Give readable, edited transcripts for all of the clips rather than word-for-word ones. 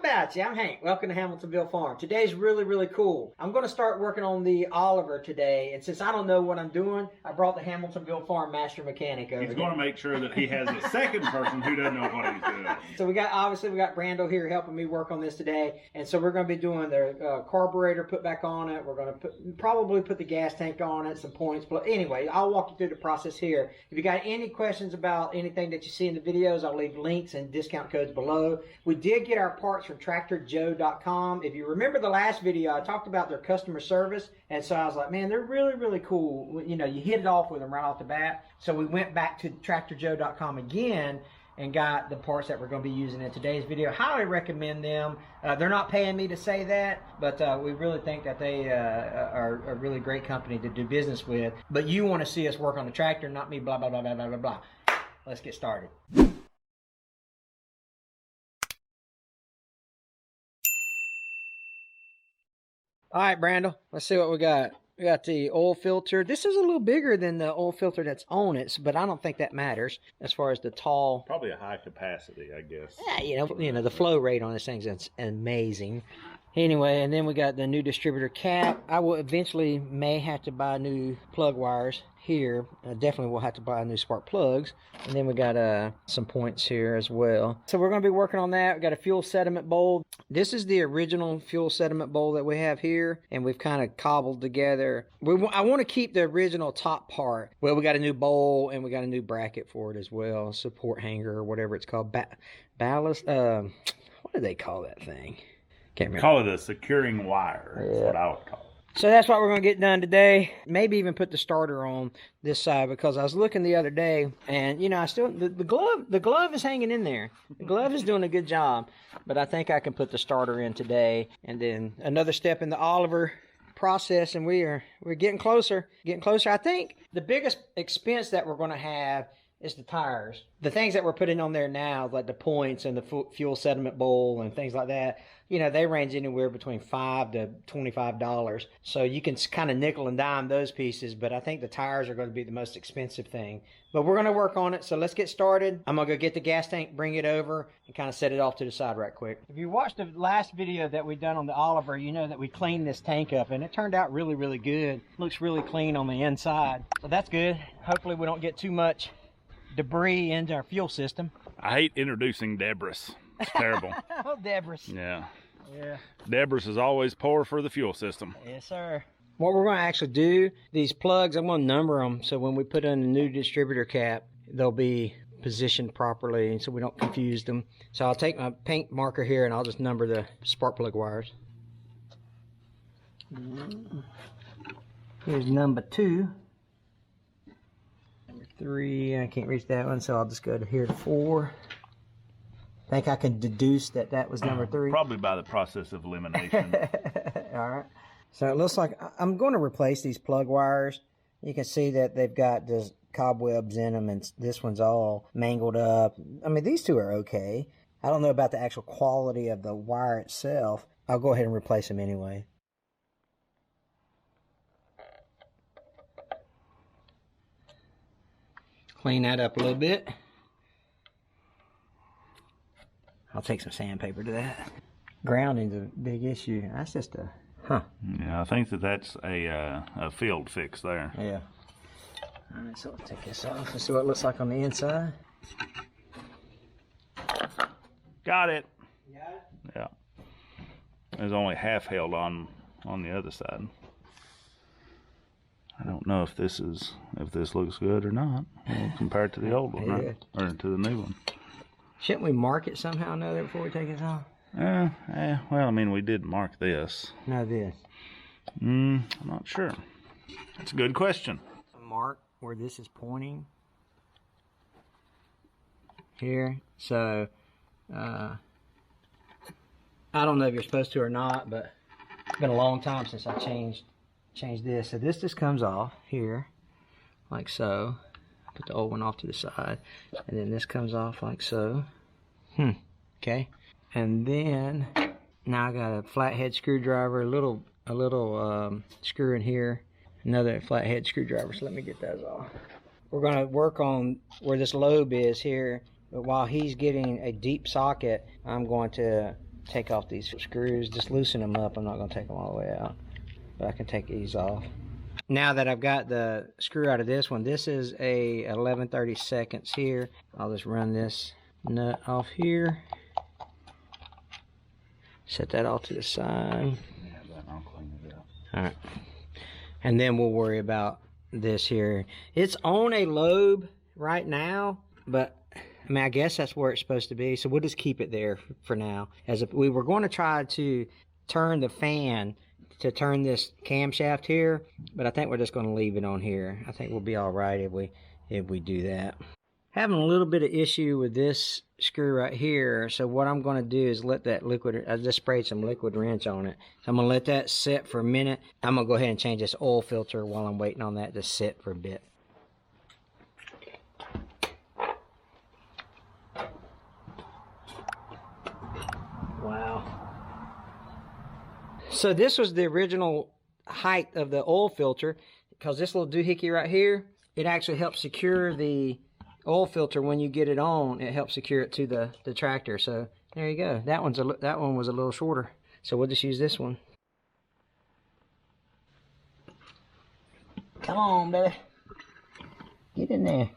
about you? I'm Hank. Welcome to Hamiltonville Farm. Today's really cool. I'm going to start working on the Oliver today, and since I don't know what I'm doing, I brought the Hamiltonville Farm master mechanic over. He's going to make sure that he has a second person who doesn't know what he's doing. So we got Brando here helping me work on this today, and so we're going to be doing the carburetor put back on it. We're going to probably put the gas tank on it, some points. But anyway, I'll walk you through the process here. If you got any questions about anything that you see in the videos, I'll leave links and discount codes below. We did get our parts from TractorJoe.com. If you remember the last video, I talked about their customer service, and so I was like, man, they're really cool. You know, you hit it off with them right off the bat. So we went back to TractorJoe.com again and got the parts that we're going to be using in today's video. Highly recommend them. They're not paying me to say that, but we really think that they are a really great company to do business with. But you want to see us work on the tractor, not me blah blah blah blah blah blah blah. Let's get started. All right, Brando, let's see what we got. We got the oil filter. This is a little bigger than the oil filter that's on it, but I don't think that matters as far as the tall. Probably a high capacity, I guess. Yeah, you know, the flow rate on this thing's amazing. Anyway, and then we got the new distributor cap. I will eventually may have to buy new plug wires here. I definitely will have to buy new spark plugs. And then we got some points here as well. So we're going to be working on that. We got a fuel sediment bowl. This is the original fuel sediment bowl that we have here, and we've kind of cobbled together. I want to keep the original top part. Well, we got a new bowl and we got a new bracket for it as well. Support hanger or whatever it's called. Ballast. What do they call that thing? Can't remember. Call it a securing wire. Is what I would call it. So that's what we're going to get done today. Maybe even put the starter on this side, because I was looking the other day, and you know, I still the glove is hanging in there. The glove is doing a good job, but I think I can put the starter in today, and then another step in the Oliver process, and we're getting closer. I think the biggest expense that we're going to have is the tires. The things that we're putting on there now, like the points and the fuel sediment bowl and things like that, you know, they range anywhere between $5 to $25. So you can kind of nickel and dime those pieces, but I think the tires are going to be the most expensive thing. But we're going to work on it, so let's get started. I'm going to go get the gas tank, bring it over, and kind of set it off to the side right quick. If you watched the last video that we done on the Oliver, you know that we cleaned this tank up, and it turned out really good. Looks really clean on the inside, so that's good. Hopefully we don't get too much debris into our fuel system. I hate introducing debris. It's terrible. Oh, debris. Yeah. Yeah. Debris is always poor for the fuel system. Yes, sir. What we're going to actually do, these plugs, I'm going to number them so when we put in the new distributor cap, they'll be positioned properly so we don't confuse them. So I'll take my paint marker here and I'll just number the spark plug wires. Here's number 2. 3, I can't reach that one, so I'll just go to here to 4. I think I can deduce that that was number 3. Probably by the process of elimination. All right. So it looks like I'm going to replace these plug wires. You can see that they've got just cobwebs in them, and this one's all mangled up. I mean, these two are okay. I don't know about the actual quality of the wire itself. I'll go ahead and replace them anyway. Clean that up a little bit. I'll take some sandpaper to that. Grounding's a big issue. That's just a, Yeah, I think that's a field fix there. Yeah. All right, so I'll take this off and see what it looks like on the inside. Got it. You got it? Yeah. There's only half held on the other side. I don't know if this looks good or not compared to the old one, right? Or to the new one. Shouldn't we mark it somehow or another before we take this off? Well, I mean, we did mark this. No, this. I'm not sure. That's a good question. Mark where this is pointing here. So, I don't know if you're supposed to or not, but it's been a long time since I changed this. So this just comes off here like so. Put the old one off to the side, and then this comes off like so. Okay. And then now I got a flathead screwdriver, a little screw in here, another flathead screwdriver. So let me get those off. We're going to work on where this lobe is here, but while he's getting a deep socket, I'm going to take off these screws, just loosen them up. I'm not going to take them all the way out, but I can take these off. Now that I've got the screw out of this one, this is a 11/32 here. I'll just run this nut off here. Set that all to the side. I'll clean it up. All right. And then we'll worry about this here. It's on a lobe right now, but I mean, I guess that's where it's supposed to be. So we'll just keep it there for now. We were going to try to turn the fan to turn this camshaft here, but I think we're just going to leave it on here. I think we'll be all right if we do that. Having a little bit of issue with this screw right here, so what I'm going to do is let that liquid, I just sprayed some liquid wrench on it. So I'm going to let that sit for a minute. I'm going to go ahead and change this oil filter while I'm waiting on that to sit for a bit. Wow. So this was the original height of the oil filter, because this little doohickey right here, it actually helps secure the oil filter when you get it on. It helps secure it to the tractor. So there you go. That one was a little shorter. So we'll just use this one. Come on, baby. Get in there.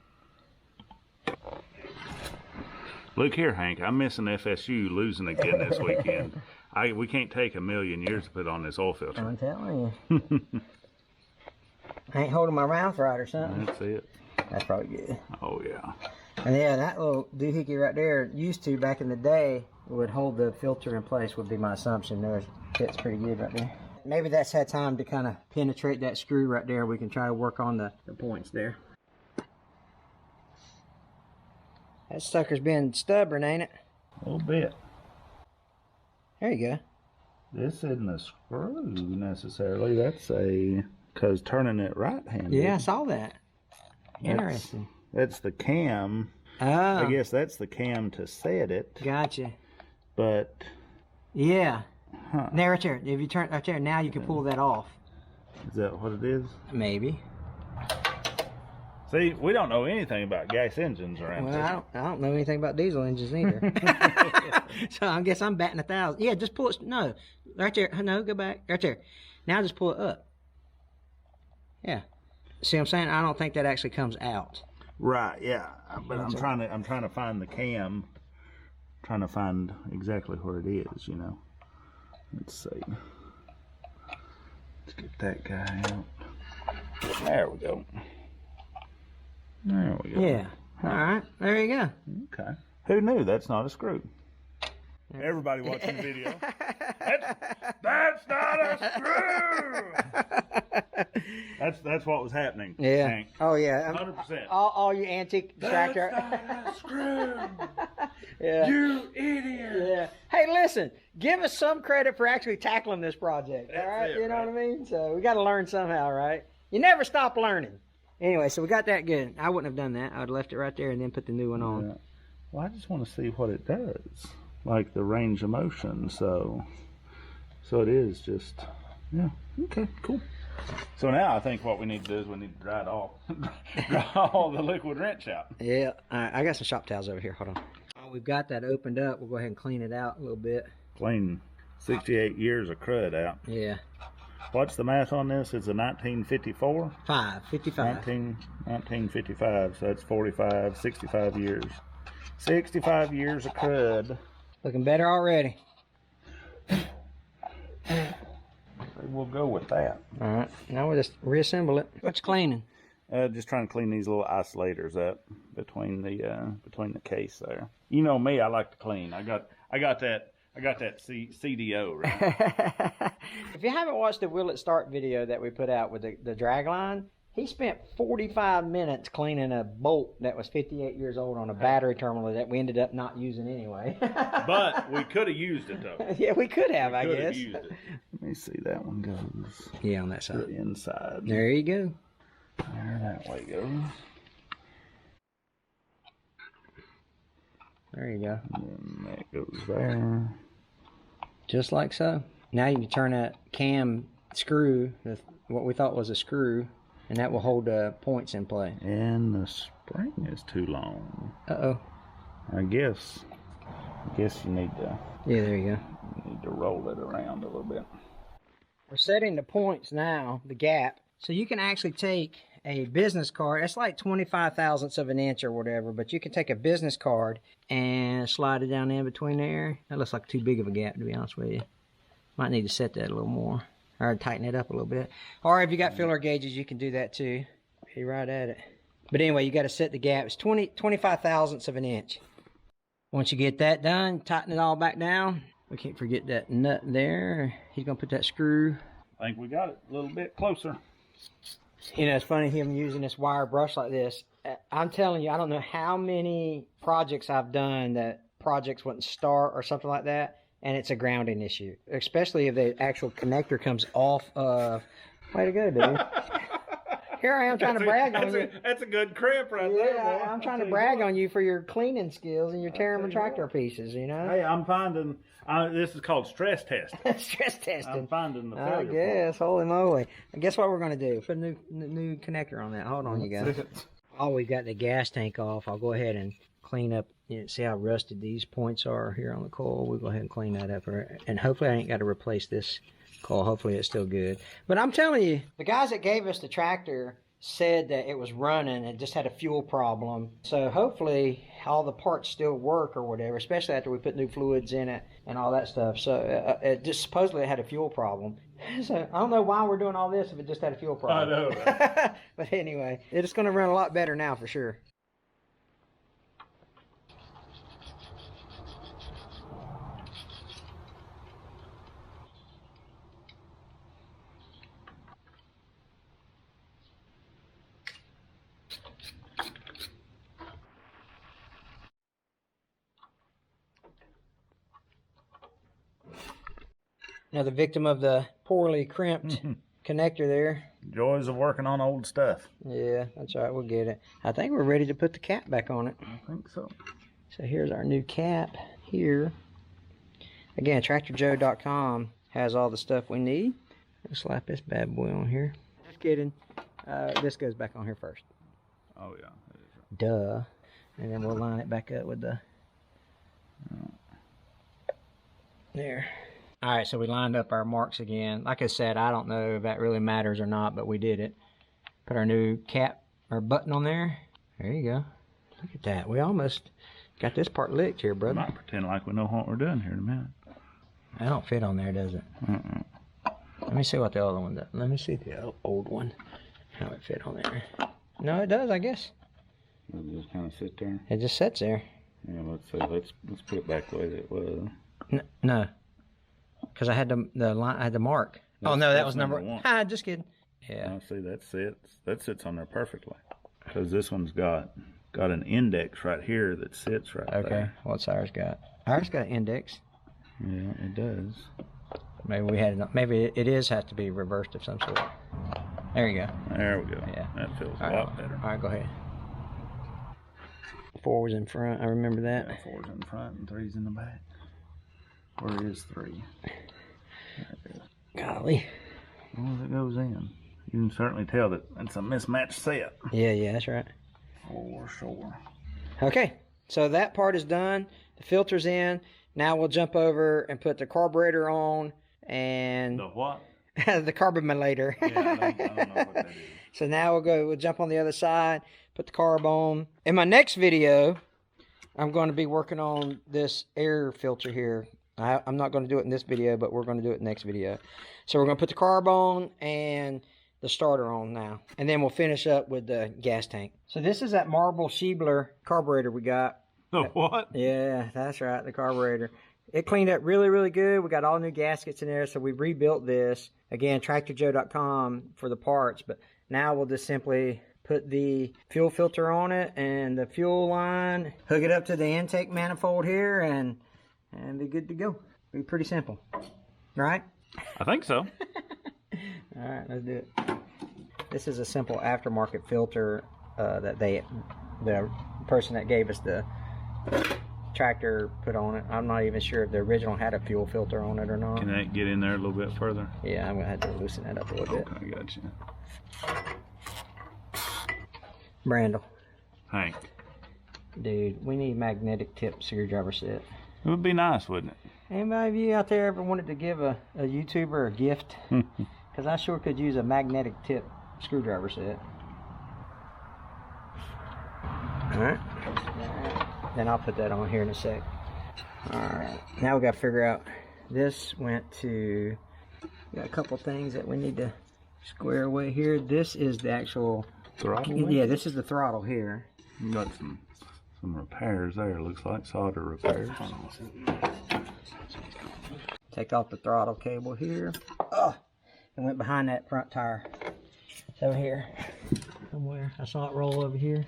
Look here, Hank. I'm missing FSU losing again this weekend. We can't take a million years to put on this oil filter. I'm telling you. I ain't holding my mouth right or something. That's it. That's probably good. Oh, yeah. And yeah, that little doohickey right there, used to back in the day, would hold the filter in place, would be my assumption. There, fits pretty good right there. Maybe that's had time to kind of penetrate that screw right there. We can try to work on the points there. That sucker's been stubborn, ain't it? A little bit. There you go. This isn't a screw necessarily. That's because turning it right-handed. Yeah, I saw that. Interesting. That's the cam. Oh. I guess that's the cam to set it. Gotcha. But. Yeah. Huh. There, right there. If you turn right there, now you can pull that off. Is that what it is? Maybe. See, we don't know anything about gas engines or anything. Well, I don't know anything about diesel engines either. So I guess I'm batting 1,000. Yeah, just pull it. No, right there. No, go back. Right there. Now just pull it up. Yeah. See what I'm saying? I don't think that actually comes out. Right. Yeah. But I'm trying to find the cam. Trying to find exactly where it is. You know. Let's see. Let's get that guy out. There we go. There we go. Yeah. All right. There you go. Okay. Who knew that's not a screw? Everybody watching the video. That's not a screw. That's what was happening. Yeah. Hank. Oh yeah. 100%. All you antique tractor. That's not a screw. Yeah. You idiot. Yeah. Hey, listen. Give us some credit for actually tackling this project. That's all right. it, You know right? what I mean? So we got to learn somehow, right? You never stop learning. Anyway, so we got that good. I wouldn't have done that. I would have left it right there and then put the new one on. Yeah. Well, I just want to see what it does, like the range of motion. So it is just, yeah. Okay, cool. So now I think what we need to do is we need to dry it off, dry all the liquid wrench out. Yeah. All right, I got some shop towels over here. Hold on. Oh, we've got that opened up. We'll go ahead and clean it out a little bit. Clean 68 years of crud out. Yeah. What's the math on this? It's a 1954? 55. 1955, so that's 65 years. 65 years of crud. Looking better already. We'll go with that. All right. Now we'll just reassemble it. What's cleaning? Just trying to clean these little isolators up between the case there. You know me, I like to clean. I got that CDO, right? If you haven't watched the Will It Start video that we put out with the drag line, he spent 45 minutes cleaning a bolt that was 58 years old on a battery terminal that we ended up not using anyway. But we could have used it, though. Yeah, we could have, I guess. Used it. Let me see, that one goes Yeah, on that to side. the inside. There you go. There that way goes. There you go. And then that goes there. Just like so. Now you can turn that cam screw, what we thought was a screw, and that will hold the points in play. And the spring is too long. Uh-oh. I guess you need to... Yeah, there you go. Need to roll it around a little bit. We're setting the points now, the gap. So you can actually take a business card. It's like 25 thousandths of an inch or whatever, but you can take a business card and slide it down in between there. That looks like too big of a gap, to be honest with you. Might need to set that a little more, or tighten it up a little bit. Or if you got filler gauges, you can do that too. Be right at it. But anyway, you got to set the gap. It's 25 thousandths of an inch. Once you get that done, tighten it all back down. We can't forget that nut there. He's gonna put that screw. I think we got it a little bit closer. You know, it's funny him using this wire brush like this. I'm telling you, I don't know how many projects I've done that projects wouldn't start or something like that, and it's a grounding issue. Especially if the actual connector comes off of. Way to go, dude. Here I am trying to brag on you. That's a good crimp right there, boy. I'm trying to brag on you for your cleaning skills and your tearing tractor pieces, you know? Hey, I'm finding, this is called stress testing. Stress testing. I'm finding the failure I guess, holy moly. And guess what we're going to do? Put a new connector on that. Hold on, you guys. Oh, we've got the gas tank off. I'll go ahead and clean up. You know, see how rusted these points are here on the coil? We'll go ahead and clean that up. And hopefully I ain't got to replace this coil. Hopefully it's still good. But I'm telling you, the guys that gave us the tractor said that it was running and just had a fuel problem. So hopefully all the parts still work or whatever, especially after we put new fluids in it and all that stuff. So it just supposedly it had a fuel problem. So I don't know why we're doing all this if it just had a fuel problem. I know, right? But anyway, it's going to run a lot better now for sure. Now the victim of the poorly crimped connector there. Joys of working on old stuff. Yeah, that's all right. We'll get it. I think we're ready to put the cap back on it. I think so. So here's our new cap here. Again, TractorJoe.com has all the stuff we need. Let's slap this bad boy on here. Just kidding. This goes back on here first. Oh, yeah. Duh. And then we'll line it back up with the... There. All right, so we lined up our marks again. Like I said, I don't know if that really matters or not, but we did it. Put our new cap or button on there. There you go. Look at that. We almost got this part licked here, brother. We might pretend like we know what we're doing here in a minute. That don't fit on there, does it? Let me see what the other one does. Let me see the old one. How it fit on there. No, it does, I guess. It'll just kind of sit there. It just sits there. Yeah, let's see. Let's put it back the way that it was. No. Because I had the line, I had the mark. Oh no, that was number one. Ah, just kidding. Yeah. Now see, that sits on there perfectly. Because this one's got an index right here that sits right there. Okay. What's ours got? Ours got an index. Yeah, it does. Maybe we had it. Maybe it has to be reversed of some sort. There you go. There we go. Yeah. That feels All a lot better. All right, go ahead. 4 was in front. I remember that. Yeah, 4's in front and 3's in the back. Where is 3? Golly. Well, it goes in. You can certainly tell that it's a mismatched set. Yeah, that's right. For sure. Okay, so that part is done. The filter's in. Now we'll jump over and put the carburetor on and... The what? the carburator. Yeah, I don't know what that is. So now we'll jump on the other side, put the carb on. In my next video, I'm going to be working on this air filter here. I'm not going to do it in this video, but we're going to do it next video. So we're going to put the carb on and the starter on now. And then we'll finish up with the gas tank. So this is that Marble Schiebler carburetor we got. The what? Yeah, that's right, the carburetor. It cleaned up really, really good. We got all new gaskets in there, so we rebuilt this. Again, TractorJoe.com for the parts. But now we'll just simply put the fuel filter on it and the fuel line, hook it up to the intake manifold here, and be good to go. Be pretty simple, right? I think so. All right, let's do it. This is a simple aftermarket filter that the person that gave us the tractor put on it. I'm not even sure if the original had a fuel filter on it or not. Can that get in there a little bit further? Yeah, I'm gonna have to loosen that up a little bit. Okay, gotcha. Brandel. Hank. Dude, we need magnetic tip screwdriver set. It would be nice, wouldn't it? Anybody of you out there ever wanted to give a YouTuber a gift? Because I sure could use a magnetic tip screwdriver set. Alright. Then I'll put that on here in a sec. Alright. Now we got to figure out. This went to... Got a couple things that we need to square away here. This is the actual... Throttle? Yeah, this is the throttle here. You got some repairs there, looks like solder repairs. Take off the throttle cable here. Oh, it went behind that front tire. It's over here somewhere. I saw it roll over here.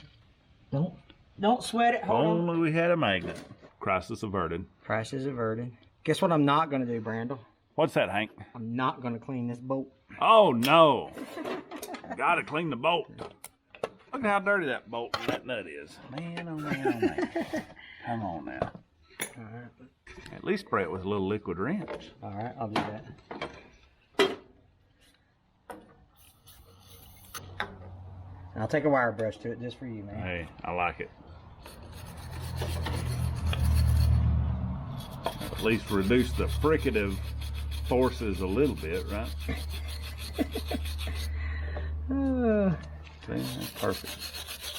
Don't sweat it. Hold on. Only we had a magnet. Crisis averted. Crisis averted. Guess what I'm not going to do, Brandel? What's that, Hank? I'm not going to clean this bolt. Oh, no. Gotta clean the bolt. Look how dirty that bolt and that nut is. Man, oh man, oh man. Come on now. All right. At least spray it with a little liquid wrench. All right, I'll do that. I'll take a wire brush to it just for you, man. Hey, I like it. At least reduce the fricative forces a little bit, right? See, that's perfect.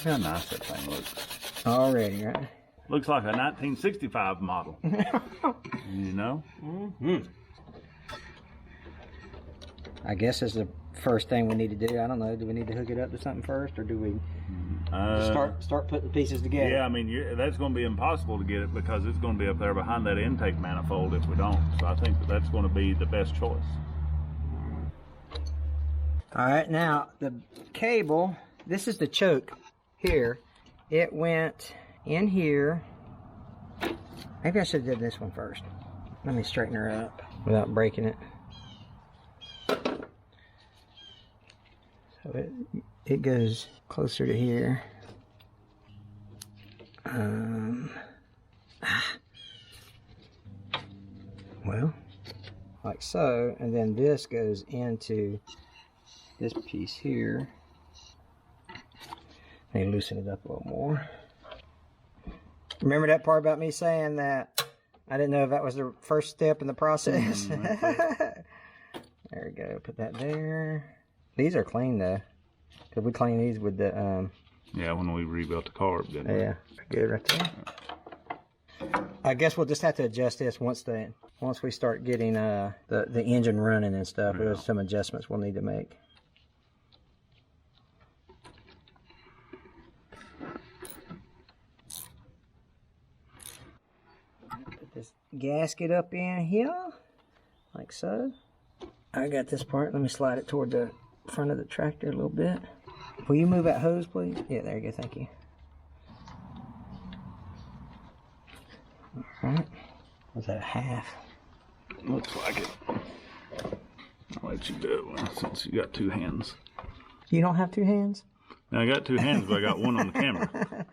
Look how nice that thing looks. Already, right? Looks like a 1965 model. You know? Mm-hmm. I guess it's the first thing we need to do. I don't know. Do we need to hook it up to something first, or do we start putting the pieces together? Yeah, I mean, that's going to be impossible to get it because it's going to be up there behind that intake manifold if we don't. So I think that's going to be the best choice. All right, now the cable, this is the choke here. It went in here. Maybe I should have did this one first. Let me straighten her up without breaking it. So it goes closer to here. Well, like so, and then this goes into this piece here. Let me loosen it up a little more. Remember that part about me saying that I didn't know if that was the first step in the process? There we go. Put that there. These are clean though. Cause we clean these with the yeah, when we rebuilt the carb, didn't we? Yeah, good right there. I guess we'll just have to adjust this once we start getting the engine running and stuff. Yeah. There's some adjustments we'll need to make. Put this gasket up in here, like so. I got this part. Let me slide it toward the front of the tractor a little bit. Will you move that hose, please? Yeah, there you go. Thank you. All right. Was that a half? Looks like it. I'll let you do it since you got two hands. You don't have two hands? Now, I got two hands, but I got one on the camera.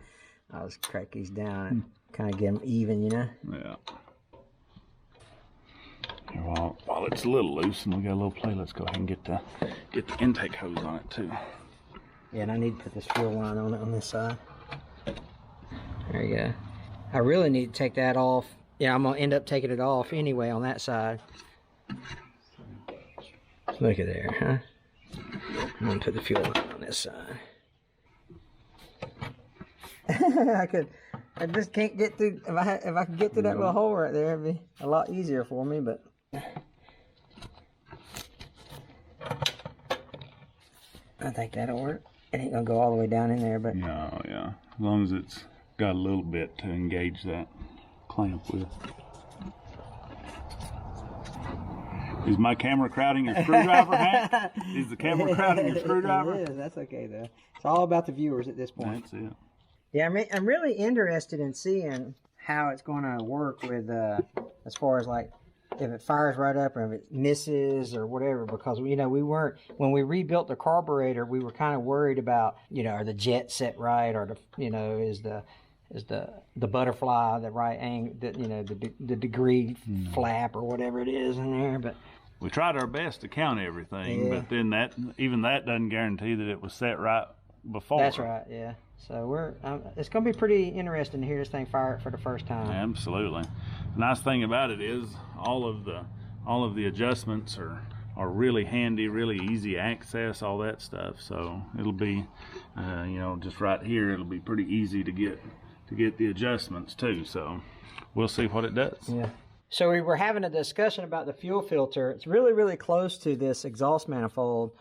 I'll just crack these down and kind of get them even, you know? Yeah. Here, while it's a little loose and we got a little play, let's go ahead and get the intake hose on it too. Yeah, and I need to put this fuel line on it on this side. There you go. I really need to take that off. Yeah, I'm gonna end up taking it off anyway on that side. Look at there, huh? I'm gonna put the fuel line on this side. I just can't get through. If I could get through that little hole right there, it'd be a lot easier for me. But I think that'll work. It ain't gonna go all the way down in there, but no, yeah. As long as it's got a little bit to engage that clamp with. Is my camera crowding your screwdriver, Hank? Is the camera crowding your screwdriver? It is. That's okay though. It's all about the viewers at this point. That's it. Yeah, I'm really interested in seeing how it's going to work with, as far as like, if it fires right up or if it misses or whatever, because, you know, when we rebuilt the carburetor, we were kind of worried about, you know, are the jets set right, or the, you know, is the butterfly the right angle, you know, the degree flap or whatever it is in there, but. We tried our best to count everything, but then even that doesn't guarantee that it was set right before. That's right, yeah. So it's going to be pretty interesting to hear this thing fire it for the first time. Absolutely. The nice thing about it is all of the adjustments are really handy, really easy access, all that stuff. So it'll be, just right here, it'll be pretty easy to get the adjustments too. So we'll see what it does. Yeah. So we were having a discussion about the fuel filter. It's really, really close to this exhaust manifold.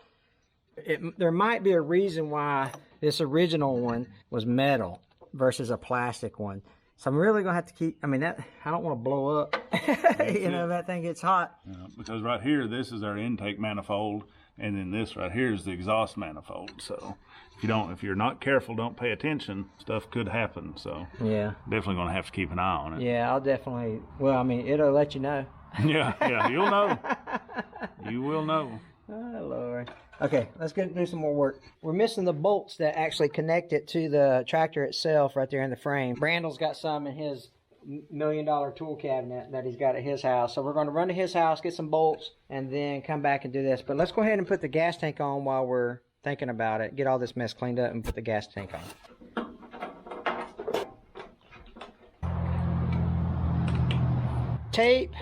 There might be a reason why this original one was metal versus a plastic one. So I'm really gonna have to keep. I don't want to blow up. That thing gets hot. Because right here, this is our intake manifold, and then this right here is the exhaust manifold. So if you're not careful, don't pay attention, stuff could happen. So yeah, definitely gonna have to keep an eye on it. Yeah, I'll definitely. Well, it'll let you know. yeah, you'll know. You will know. Oh Lord. Okay, let's do some more work. We're missing the bolts that actually connect it to the tractor itself right there in the frame. Brandon's got some in his $1 million tool cabinet that he's got at his house. So we're going to run to his house, get some bolts, and then come back and do this. But let's go ahead and put the gas tank on while we're thinking about it. Get all this mess cleaned up and put the gas tank on. Tape.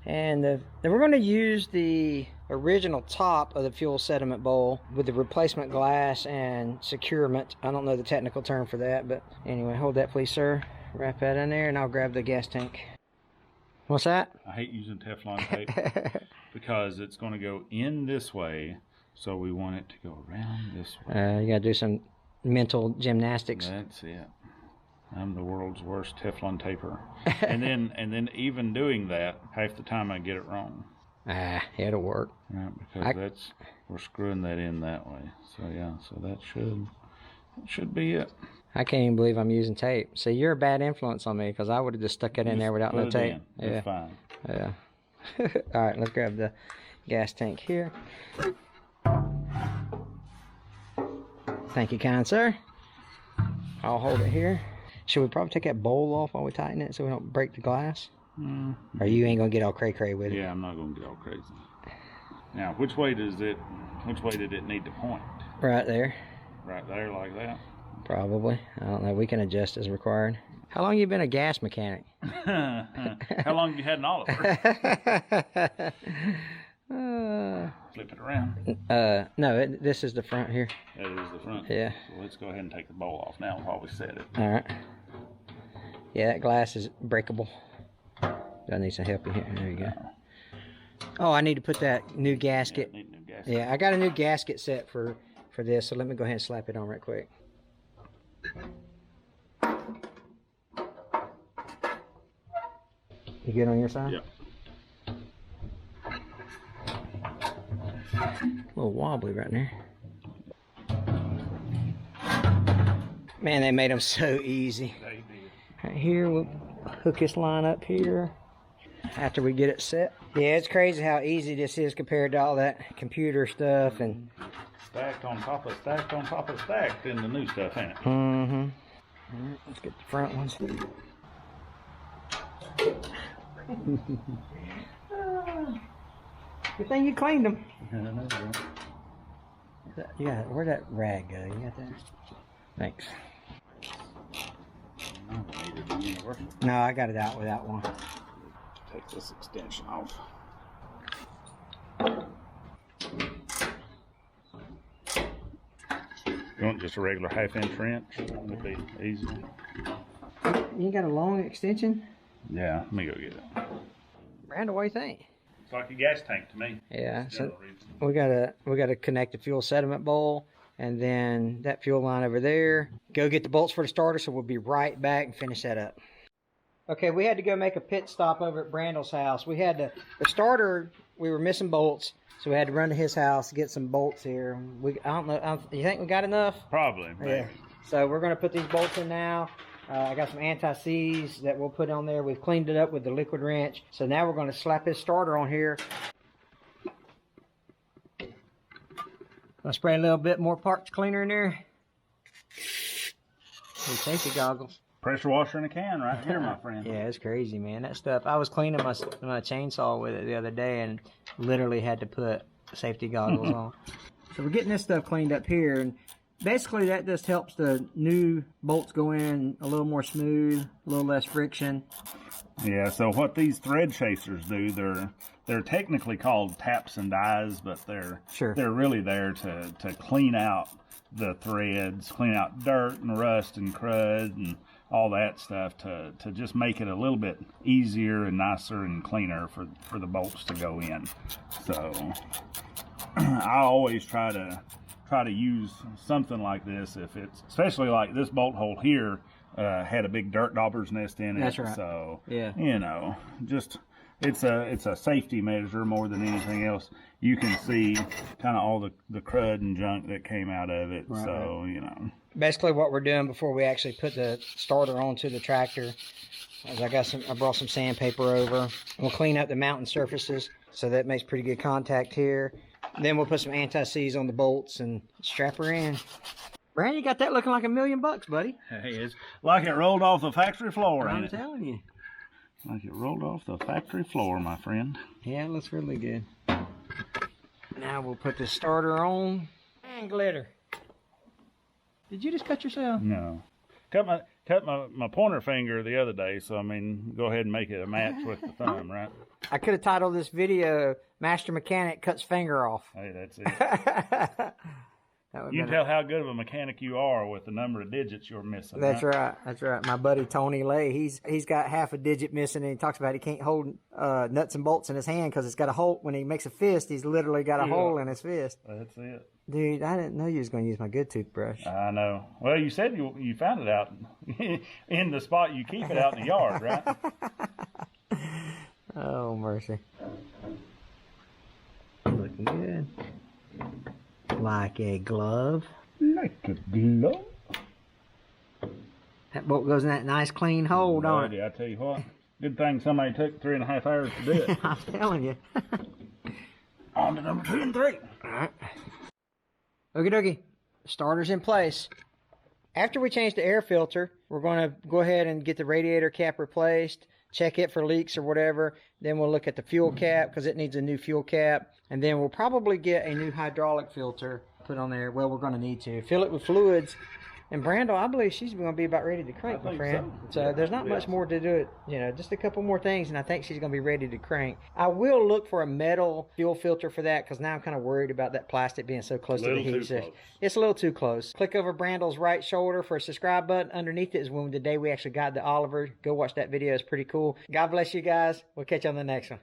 And then we're going to use the original top of the fuel sediment bowl with the replacement glass and securement. I don't know the technical term for that, but anyway, hold that please, sir. Wrap that in there and I'll grab the gas tank. What's that? I hate using Teflon tape because it's going to go in this way, so we want it to go around this way. You got to do some mental gymnastics. That's it. I'm the world's worst Teflon taper. and then even doing that, half the time I get it wrong. It'll work. Right, because we're screwing that in that way. So yeah, that should be it. I can't even believe I'm using tape. See, you're a bad influence on me because I would have just stuck it in there without no tape. Yeah, that's fine. Yeah. All right, let's grab the gas tank here. Thank you, kind sir. I'll hold it here. Should we probably take that bowl off while we tighten it so we don't break the glass? Or you ain't gonna get all cray-cray with it? Yeah, I'm not gonna get all crazy. Now, which way did it need to point? Right there. Right there, like that? Probably. I don't know. We can adjust as required. How long you been a gas mechanic? How long have you had an Oliver? Flip it around. No, this is the front here. That is the front? Yeah. So let's go ahead and take the bowl off now while we set it. All right. Yeah, that glass is breakable. I need some help in here. There you go. Oh, I need to put that new gasket. Yeah, I need a new gasket. Yeah, I got a new gasket set for this, so let me go ahead and slap it on right quick. You good on your side? Yeah. A little wobbly right there. Man, they made them so easy. They did. Right here, we'll hook this line up here after we get it set. Yeah, it's crazy how easy this is compared to all that computer stuff and stacked on top of stacked in the new stuff, ain't it? Mm-hmm. All right, let's get the front ones. Good thing you cleaned them. Yeah, where'd that rag go? You got that? Thanks. No, I got it out with that one. Take this extension off. You want just a regular 1/2 wrench? Would be easy. You got a long extension? Yeah, let me go get it. Brandon, what do you think? It's like a gas tank to me. Yeah, so we gotta connect the fuel sediment bowl and then that fuel line over there. Go get the bolts for the starter, so we'll be right back and finish that up. Okay, we had to go make a pit stop over at Brandon's house. We had the starter, we were missing bolts, so we had to run to his house to get some bolts here. I don't know, you think we got enough? Probably, maybe. Yeah. So we're gonna put these bolts in now. I got some anti-seize that we'll put on there. We've cleaned it up with the liquid wrench. So now we're going to slap his starter on here. I'll spray a little bit more parts cleaner in there. New safety goggles. Pressure washer in a can right here, my friend. Yeah, it's crazy, man. That stuff. I was cleaning my chainsaw with it the other day and literally had to put safety goggles on. So we're getting this stuff cleaned up here. And Basically, that just helps the new bolts go in a little more smooth, a little less friction. Yeah, so what these thread chasers do, they're technically called taps and dies, but they're really there to clean out the threads, clean out dirt and rust and crud and all that stuff to just make it a little bit easier and nicer and cleaner for the bolts to go in. So I always try to use something like this if it's, especially like this bolt hole here had a big dirt dauber's nest in it. That's right. So yeah, you know, just it's a safety measure more than anything else. You can see kind of all the crud and junk that came out of it. Right. So you know, basically what we're doing before we actually put the starter onto the tractor is I brought some sandpaper over. We'll clean up the mounting surfaces so that makes pretty good contact here. Then we'll put some anti-seize on the bolts and strap her in. Brandon, you got that looking like $1 million, buddy. Hey, it's like it rolled off the factory floor, ain't it? I'm telling you. Like it rolled off the factory floor, my friend. Yeah, it looks really good. Now we'll put the starter on. And glitter. Did you just cut yourself? No. Cut my pointer finger the other day, so I mean, go ahead and make it a match with the thumb, right? I could have titled this video, Master Mechanic Cuts Finger Off. Hey, that's it. You can tell how good of a mechanic you are with the number of digits you're missing. That's right. That's right. My buddy Tony Lay, he's got half a digit missing, and he talks about he can't hold nuts and bolts in his hand because it's got a hole. When he makes a fist, he's literally got a hole in his fist. That's it. Dude, I didn't know you was going to use my good toothbrush. I know. Well, you said you found it out in the spot you keep it out in the yard, right? Oh, mercy. Looking good. Like a glove. Like a glove. That bolt goes in that nice clean hole, don't it? I tell you what. Good thing somebody took 3.5 hours to do it. I'm telling you. On to number 2 and 3. All right. Okie dokie. Starter's in place. After we change the air filter, we're going to go ahead and get the radiator cap replaced, check it for leaks or whatever. Then we'll look at the fuel cap because it needs a new fuel cap. And then we'll probably get a new hydraulic filter put on there. Well, we're going to need to. Fill it with fluids. And Brando, I believe she's going to be about ready to crank, my friend. So there's not much more to do it. You know, just a couple more things, and I think she's going to be ready to crank. I will look for a metal fuel filter for that because now I'm kind of worried about that plastic being so close to the adhesive. It's a little too close. Click over Brando's right shoulder for a subscribe button. Underneath it is when the day we actually got the Oliver. Go watch that video. It's pretty cool. God bless you guys. We'll catch you on the next one.